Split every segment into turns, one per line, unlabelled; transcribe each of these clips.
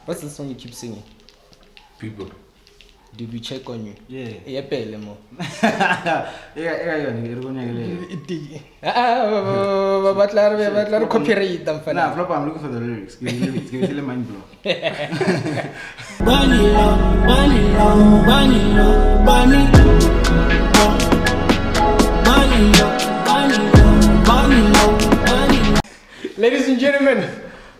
What's the song you keep singing?
People.
Did we check on you?
Yeah.
Yapele mo. Batla copyright them for
now. I'm looking for the lyrics. Give me the mind blow.
Ladies and gentlemen,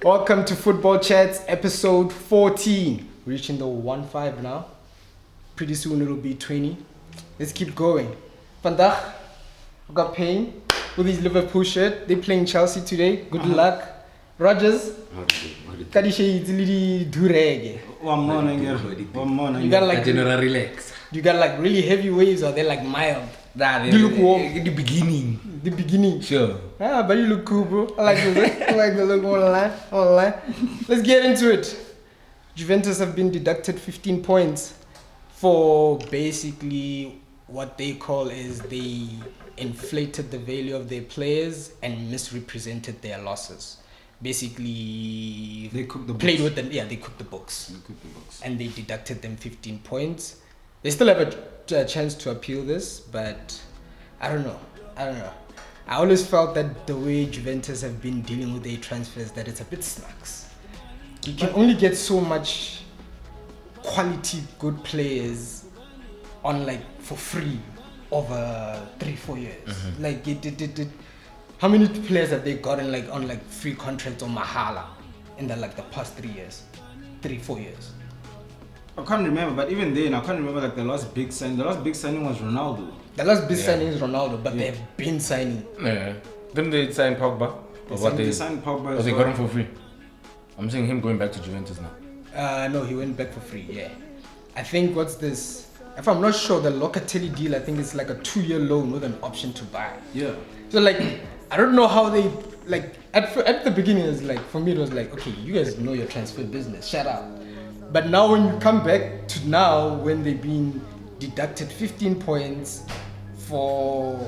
welcome to Football Chats episode 14. Reaching the 1-5 now. Pretty soon it'll be 20. Let's keep going. Vandaag, we got Payne with his Liverpool shirt. They're playing Chelsea today. Good luck. Rogers. Kadishe itilidi durege.
One morning.
You got like
general relax.
You got like really heavy waves or they're like mild?
Nah,
you look warm.
The beginning.
The beginning.
Sure.
Ah, but you look cool, bro. I like the look. I like the look online. Let's get into it. Juventus have been deducted 15 points for basically what they call is they inflated the value of their players and misrepresented their losses. Basically,
they cooked the
played
books.
with them. Yeah, they cooked the books. And they deducted them 15 points. They still have a chance to appeal this, but I don't know. I always felt that the way Juventus have been dealing with their transfers, that it's a bit snacks. You can only get so much quality good players on like for free over 3-4 years. Mm-hmm. Like how many players have they gotten like on like free contracts or mahala in the past 3 years, 3-4 years?
I can't remember, but even then I can't remember like the last big signing. The last big signing was Ronaldo.
The last big signing is Ronaldo, but they've been signing.
Yeah. Didn't they sign Pogba?
They signed Pogba.
Or they got him for free? I'm saying him going back to Juventus now.
No, he went back for free, yeah. I think what's this? If I'm not sure, the Locatelli deal, I think it's like a 2-year loan with an option to buy.
Yeah.
So like, I don't know how they, like, at the beginning, it was like, for me it was like, okay, you guys know your transfer business, shut up. But now when you come back to now, when they've been deducted 15 points for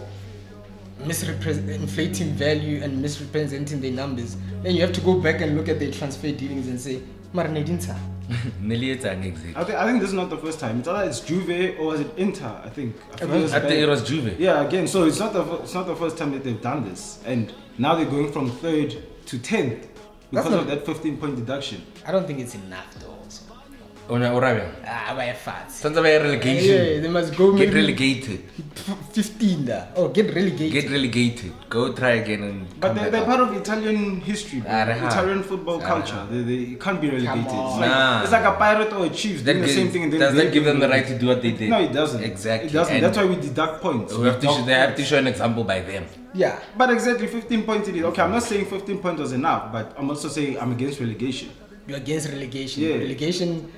inflating value and misrepresenting their numbers, then you have to go back and look at their transfer dealings and say, Marinedinta.
I think this is not the first time. It's either it's Juve or was it Inter? I think
it was Juve.
Yeah, again, so it's not the first time that they've done this, and now they're going from 3rd to 10th because of that 15-point deduction.
I don't think it's enough though.
By
fast.
Since they relegation.
Yeah, they must go
get relegated.
15 there. Oh, get relegated.
Get relegated. Go try again and
but they're part of Italian history, Italian football culture. They can't be relegated. It's like a Pirate or a Chiefs doing the same thing. And
does that give them the right to do what they did?
No, it doesn't.
Exactly.
It doesn't. And that's why we deduct points.
They have to show an example by them.
Yeah, but exactly 15 points it is. Okay, I'm not saying 15 points was enough, but I'm also saying I'm against relegation.
You're against relegation.
Yeah.
Relegation.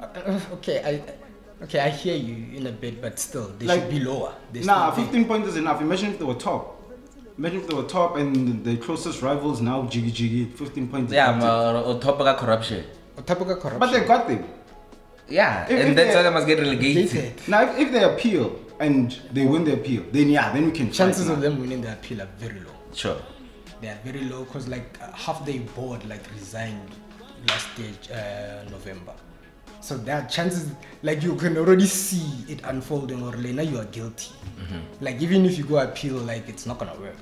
I hear you in a bit, but still, they should be lower.
15 points is enough. Imagine if they were top. And the closest rivals now, Jiggy, 15 points.
Yeah, on top of corruption.
But they got them.
Yeah, and that's why they must get relegated.
Now, if they appeal and they win the appeal, then we can.
Chances of them winning the appeal are very low.
Sure.
They are very low because like half their board resigned last year, November. So there are chances, like you can already see it unfolding, or now you are guilty. Mm-hmm. Like even if you go appeal, like it's not gonna work.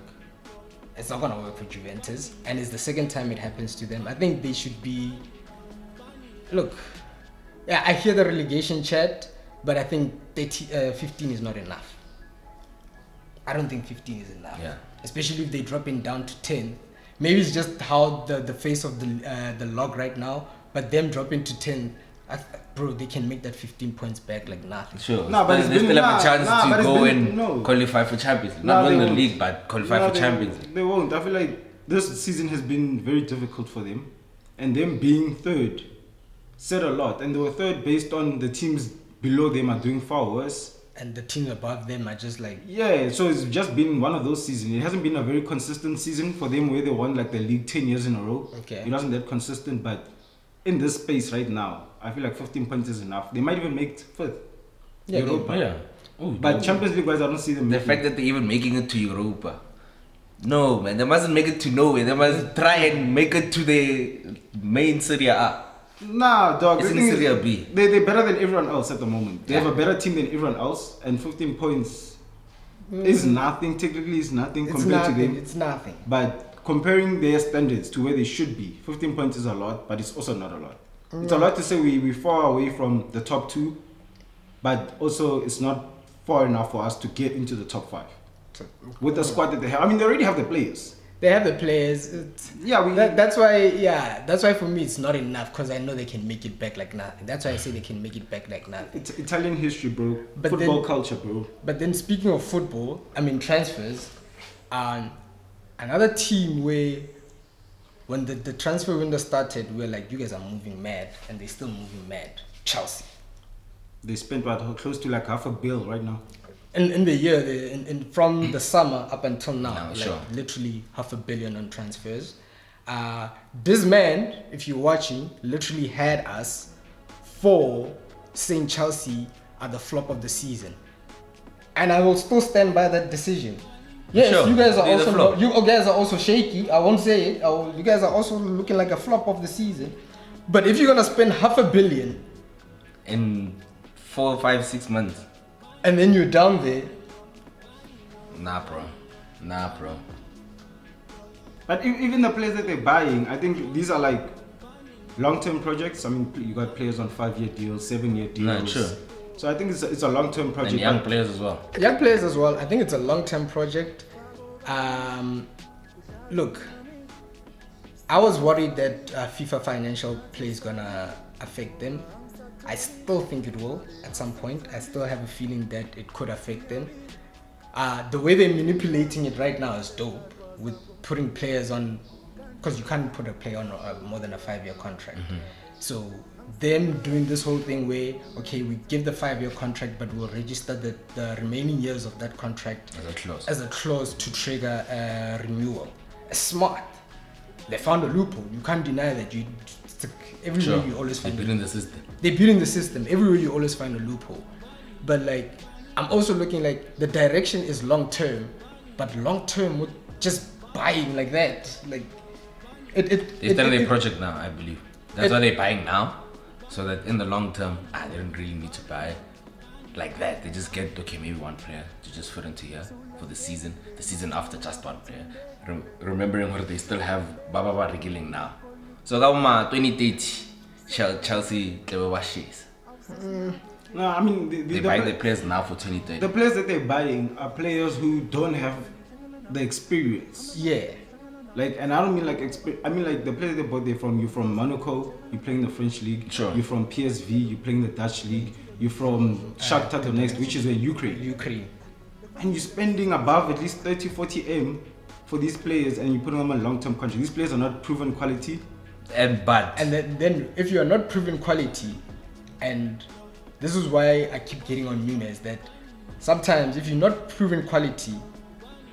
It's not gonna work for Juventus, and it's the second time it happens to them. I think they should be. Look, yeah, I hear the relegation chat, but I think 15 is not enough. I don't think 15 is enough.
Yeah.
Especially if they drop it down to 10. Maybe it's just how the face of the log right now, but them dropping to 10. Bro, they can make that 15 points back like nothing.
Sure.
No, but
they still have a chance to go and
qualify
qualify for Champions League. Not win the league, but qualify for Champions League.
They won't. I feel like this season has been very difficult for them. And them being 3rd said a lot. And they were 3rd based on the teams below them are doing far worse.
And the teams above them are just like...
Yeah, so it's just been one of those seasons. It hasn't been a very consistent season for them where they won like the league 10 years in a row.
Okay.
It wasn't that consistent, but in this space right now, I feel like 15 points is enough. They might even make 5th.
Yeah,
Europa.
Yeah. Ooh,
but Champions League wise, I don't see them.
The fact that they're even making it to Europa. No, man, they mustn't make it to nowhere. They must try and make it to the main Serie A.
Nah, dog.
It's
the
in
thing is,
Serie B.
They're better than everyone else at the moment. They
Yeah.
have a better team than everyone else, and 15 points is nothing. Technically, it's nothing
It's
compared to
nothing.
them.
It's nothing.
But comparing their standards to where they should be, 15 points is a lot, but it's also not a lot. It's a lot to say we're far away from the top 2, but also it's not far enough for us to get into the top 5 with the squad that they have. I mean, they already have the players.
They have the players. That's why for me it's not enough, because I know they can make it back like nothing. That's why I say they can make it back like nothing.
It's Italian history, bro.
But
Football
then,
culture, bro.
But then speaking of football, I mean transfers, another team where when the transfer window started, we were like, you guys are moving mad, and they're still moving mad. Chelsea.
They spent close to like $500 million right now.
In the year, from the summer up until now,
sure.
Literally $500 million on transfers. This man, if you're watching, literally had us for saying Chelsea are the flop of the season, and I will still stand by that decision. Yes,
sure.
you guys are
They're the flop.
also you guys are also shaky. I won't say it. You guys are also looking like a flop of the season. But if you're gonna spend $500 million
in 4, 5, 6 months.
and then you're down there,
Nah, bro.
But even the players that they're buying, I think these are like long-term projects. I mean, you got players on 5-year deals, 7-year deals.
Nah, true.
So I think it's a long-term project.
And young players as well.
young players as well. I think it's a long-term project. Look, I was worried that FIFA financial play is gonna affect them. I still think it will at some point. I still have a feeling that it could affect them. The way they're manipulating it right now is dope, with putting players on, because you can't put a player on more than a 5-year contract. So them doing this whole thing where, okay, we give the 5-year contract, but we'll register the remaining years of that contract as a clause to trigger a renewal. It's smart. They found a loophole. You can't deny that. Everywhere you always find
They're building the system.
They're building the system. Everywhere you always find a loophole. But like, I'm also looking like the direction is long term, but long term with just buying like that, like
They started a project now, I believe. That's why they're buying now, so that in the long term, they don't really need to buy like that. They just get, okay, maybe one player to just fit into here for the season after just one player. Remembering what they still have Baba Regiling now. So that was 2030 Chelsea, they were shares.
No, I mean
they buy the players now for 2030.
The players that they're buying are players who don't have the experience.
Yeah.
Like, and I don't mean like I mean like the players they bought. You're from Monaco, you're playing the French league.
Sure.
You're from PSV, you're playing the Dutch league. You're from Shakhtar Donetsk, which is in Ukraine. And you're spending above at least 30-40 M for these players, and you put them on a long-term contract. These players are not proven quality.
And then if you are not proven quality, and this is why I keep getting on Nunes, that sometimes if you're not proven quality,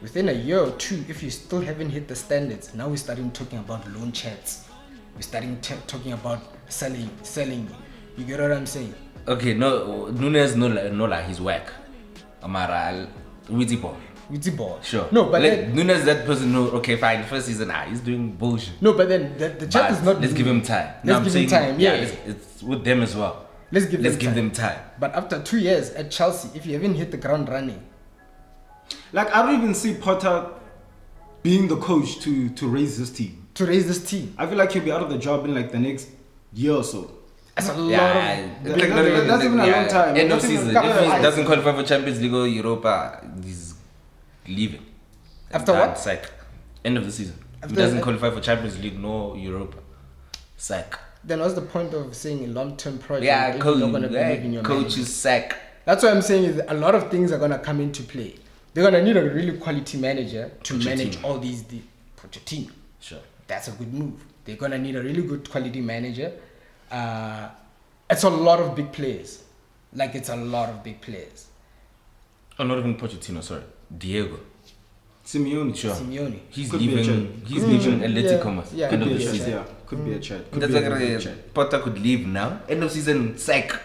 within a year or two, if you still haven't hit the standards, now we're starting talking about loan chats. We're starting talking about selling. You get what I'm saying?
Okay, no, Nunes no he's whack. Amara, Witty ball. Sure.
No, but
like, Nunes, that person, no, okay, fine. First season, he's doing bullshit.
No, but then the chat is not.
Let's give him time.
Let's give him time. Yeah,
it's with them as well.
Let's give
them time.
But after 2 years at Chelsea, if you haven't hit the ground running,
like I don't even see Potter being the coach to raise this team. I feel like he'll be out of the job in like the next year or so.
That's a lot
that's even a long time.
End of season. If he doesn't qualify for Champions League or Europa, he's leaving.
After what?
Psych. End of the season. If he doesn't qualify for Champions League, no Europa. Psych.
Then what's the point of saying a long-term project?
Yeah,
if you're not gonna believe in your
coach is sack.
That's what I'm saying, is a lot of things are gonna come into play. They're gonna need a really quality manager to manage all these. Pochettino.
Sure.
That's a good move. They're gonna need a really good quality manager. It's a lot of big players. Oh,
not even Pochettino, sorry. Diego
Simeone.
Sure.
Simeone.
He's leaving Atletico.
Yeah.
End of the season.
Yeah, could be a chat.
That's like Potter could leave now. End of season, sack.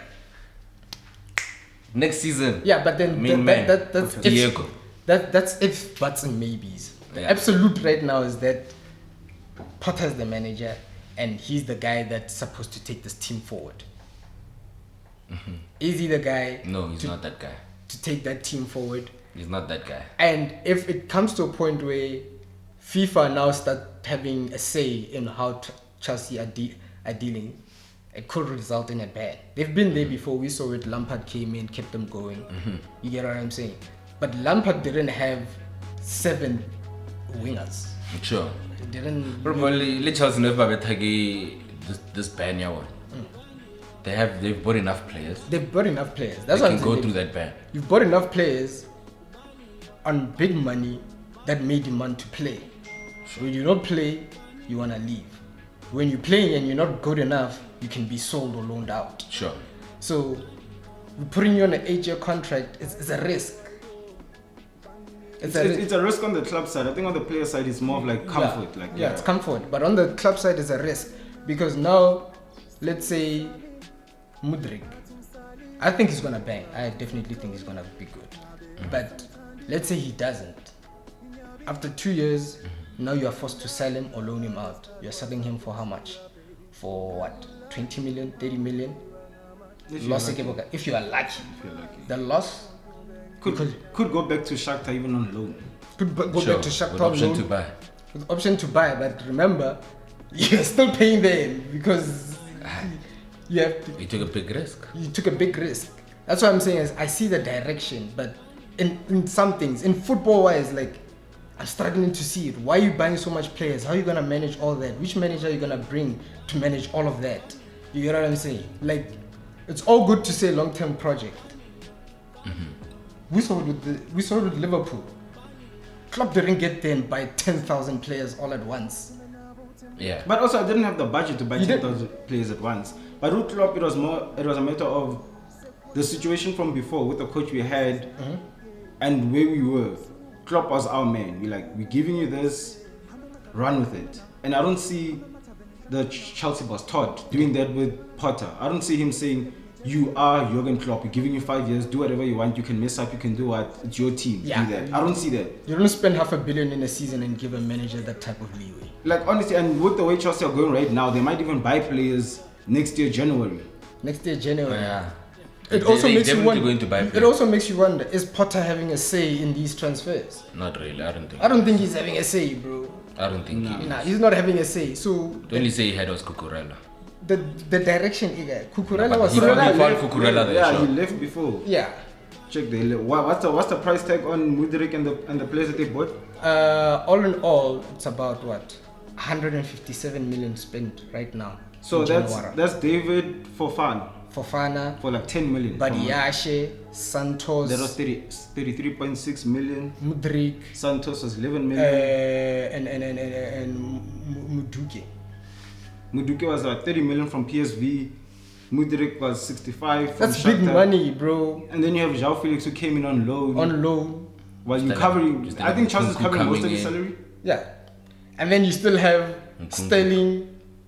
Next season.
Yeah, but then that's
Diego.
That's if buts and maybes. The absolute right now is that Potter's the manager. and he's the guy that's supposed to take this team forward. Is he the guy?
No, he's not that guy.
To take that team forward.
He's not that guy.
And if it comes to a point where FIFA now start having a say in how Chelsea are dealing, it could result in a ban. They've been there before. We saw it. Lampard came in, kept them going. You get what I'm saying? But Lampard didn't have 7 wingers.
Sure.
It didn't.
Probably Chelsea never this ban one. They've bought enough players.
They've bought enough players. That's
they
what
can go through that ban.
You've bought enough players on big money that may demand to play. Sure. When you don't play, you wanna leave. When you're playing and you're not good enough, you can be sold or loaned out.
Sure.
So we're putting you on an 8-year contract. It's a risk.
It's a risk on the club side. I think on the player side, it's more of like comfort.
It's comfort. But on the club side, it's a risk because now, let's say Mudryk, I think he's gonna bang. I definitely think he's gonna be good. But let's say he doesn't. After 2 years, now you are forced to sell him or loan him out. You're selling him for how much? For what? 20 million, 30 million? If you are lucky. The loss
could go back to Shakhtar even on loan.
Could go back to Shakhtar
with option
loan.
To buy.
With option to buy, but remember, you're still paying them because you
took a big risk.
You took a big risk. That's what I'm saying is I see the direction, but in some things, in football wise, like I'm struggling to see it. Why are you buying so much players? How are you gonna manage all that? Which manager are you gonna bring to manage all of that? You get what I'm saying? Like, it's all good to say long-term project. We saw it with Liverpool. Club didn't get there and buy 10,000 players all at once.
Yeah.
But also I didn't have the budget to buy 10,000 players at once. But with Klopp, it was a matter of the situation from before with the coach we had and where we were. Klopp was our man. We're giving you this, run with it. And I don't see the Chelsea boss Todd doing that with Potter. I don't see him saying, you are Jurgen Klopp, we're giving you 5 years, do whatever you want, you can mess up, you can do what, it's your team, do that. I don't see that.
You don't spend $500 million in a season and give a manager that type of leeway.
Like honestly, and with the way Chelsea are going right now, they might even buy players next year January.
Yeah.
It also makes you wonder.
Going to buy players.
It also makes you wonder: is Potter having a say in these transfers?
Not really. I
don't think he's having a say, bro.
I don't think he is.
Nah, he's not having a say. So
the only say he had was Cucurella.
The direction, Cucurella was.
He found Cucurella there.
Yeah,
sure.
he left before.
Yeah.
Check what's the price tag on Mudryk and the players that they bought?
All in all, it's about what 157 million spent right now.
So that's David Fofana for like 10 million.
Badiashe, Santos.
That was 33.6 million.
Mudryk.
Santos was 11 million.
And Muduke.
Muduke was like 30 million from PSV. Mudryk was 65 from
That's big
Shakhtar.
money, bro.
And then you have João Felix who came in on loan. While you covering, I think Chelsea's covering most of his salary.
Yeah. And then you still have Sterling.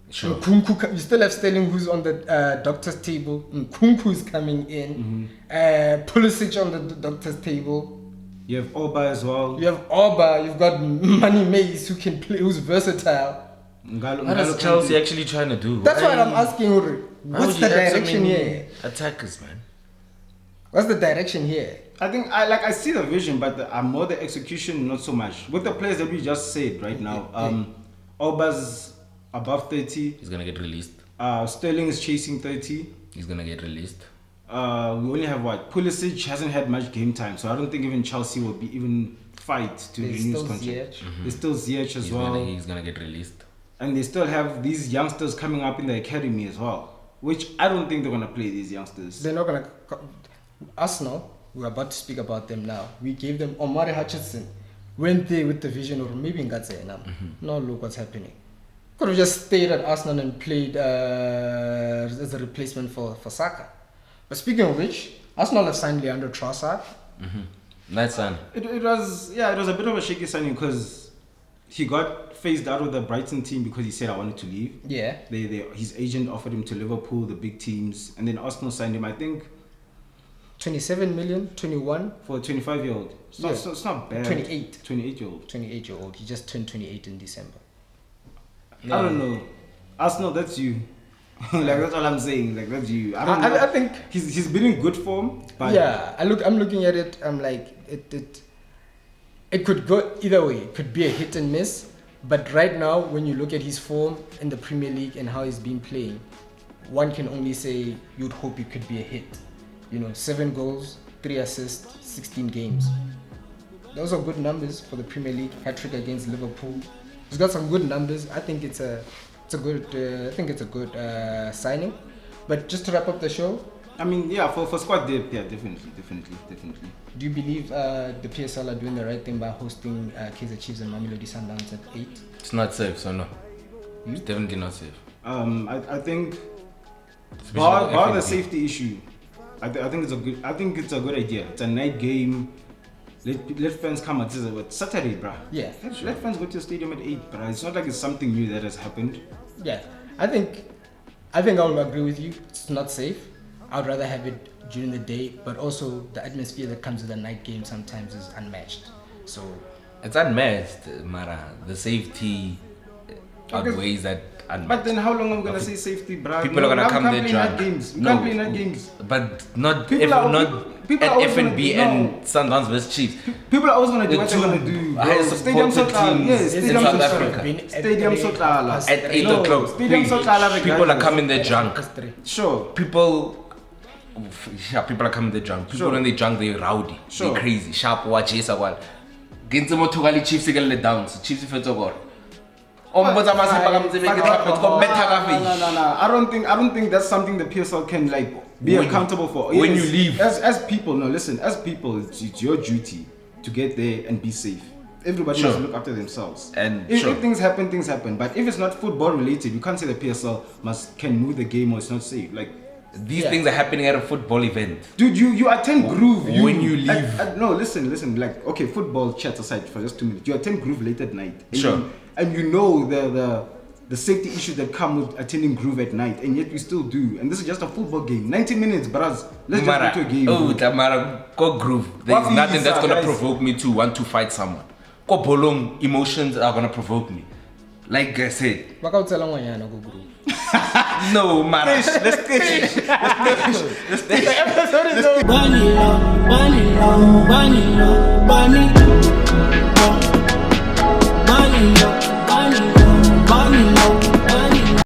Sure.
Nkunku, you still have Sterling who's on the doctor's table. Nkunku is coming in. Pulisic on the doctor's table.
You have Oba as well.
You have Oba. You've got Manny Mays who can play, who's versatile.
What is Chelsea actually trying to do?
That's what I'm asking, Uri. What's the direction here?
Attackers, man.
What's the direction here?
I think I see the vision, but I'm more the execution, not so much. With the players that we just said right now, Oba's above 30.
He's gonna get released.
Sterling is chasing 30.
He's gonna get released.
We only have Pulisic hasn't had much game time, so I don't think even Chelsea will be even fight to renew his contract. There's still Ziyech as well.
He's gonna get released.
And they still have these youngsters coming up in the academy as well, which I don't think they're gonna play these youngsters.
They're not gonna. Arsenal, we're about to speak about them now. We gave them Omari Hutchinson. Went there with the vision of maybe now look what's happening. Could have just stayed at Arsenal and played as a replacement for Saka. But speaking of which, Arsenal have signed Leandro Trossard.
Nice sign.
It was a bit of a shaky signing because he got phased out of the Brighton team because he said I wanted to leave.
Yeah.
His agent offered him to Liverpool, the big teams, and then Arsenal signed him. I think
27 million, 21
for a 25-year-old. It's not bad.
28.
28-year-old.
28-year-old. He just turned 28 in December.
I don't know. Arsenal, that's you. Like that's all I'm saying. Like that's you.
I think
he's been in good form. But
yeah, I'm looking at it. I'm like it could go either way. It could be a hit and miss. But right now, when you look at his form in the Premier League and how he's been playing, one can only say you'd hope it could be a hit. 7 goals, 3 assists, 16 games. Those are good numbers for the Premier League. Hat-trick against Liverpool. He's got some good numbers. I think it's a good signing. But just to wrap up the show,
I mean, yeah, for squad depth, yeah, definitely.
do you believe the PSL are doing the right thing by hosting Kaizer Chiefs and Mamelodi Sundowns at 8?
It's not safe, so no. It's definitely not safe.
I think bar the safety issue, I think it's a good idea. It's a night game. Let fans come at Saturday, bruh.
Yeah.
Let fans go to the stadium at 8, bruh. It's not like it's something new that has happened.
Yeah, I think I will agree with you. It's not safe. I'd rather have it during the day, but also the atmosphere that comes with a night game sometimes is unmatched. So
it's unmatched, Mara. The safety outweighs that unmatched.
But then how long are we gonna say safety, bruh?
People are gonna come there drunk.
We can't play night games.
But not
People
at FNB and Sundowns vs Chiefs.
People are always gonna do what they're gonna do. Stadium Sotlala, yes,
in South Africa.
Stadium Sotlala
at 8 o'clock.
Stadium Sotlala.
People are coming there drunk.
Sure.
People are coming there drunk. People when they drunk, they're rowdy.
Sure.
They're crazy. Sharp watch, yes, one. Ginza Motugali Chiefs get let down. So Chiefs if it's over.
No. I don't think that's something the PSL can be accountable for.
When you leave,
as people, as people, it's your duty to get there and be safe. Everybody must look after themselves. And if things happen. But if it's not football related, you can't say the PSL can move the game or it's not safe.
These things are happening at a football event.
Dude, you attend Groove.
When you leave.
No, listen. Okay, football chats aside for just 2 minutes. You attend Groove late at night. And you know the safety issues that come with attending Groove at night. And yet we still do. And this is just a football game. 90 minutes, bros. Let's just go to a game.
Oh, Tamara, go Groove. There's nothing that's going to provoke me to want to fight someone. Go Bolong, emotions are going to provoke me. Like I said. No, man. Let's finish.
The episode is over.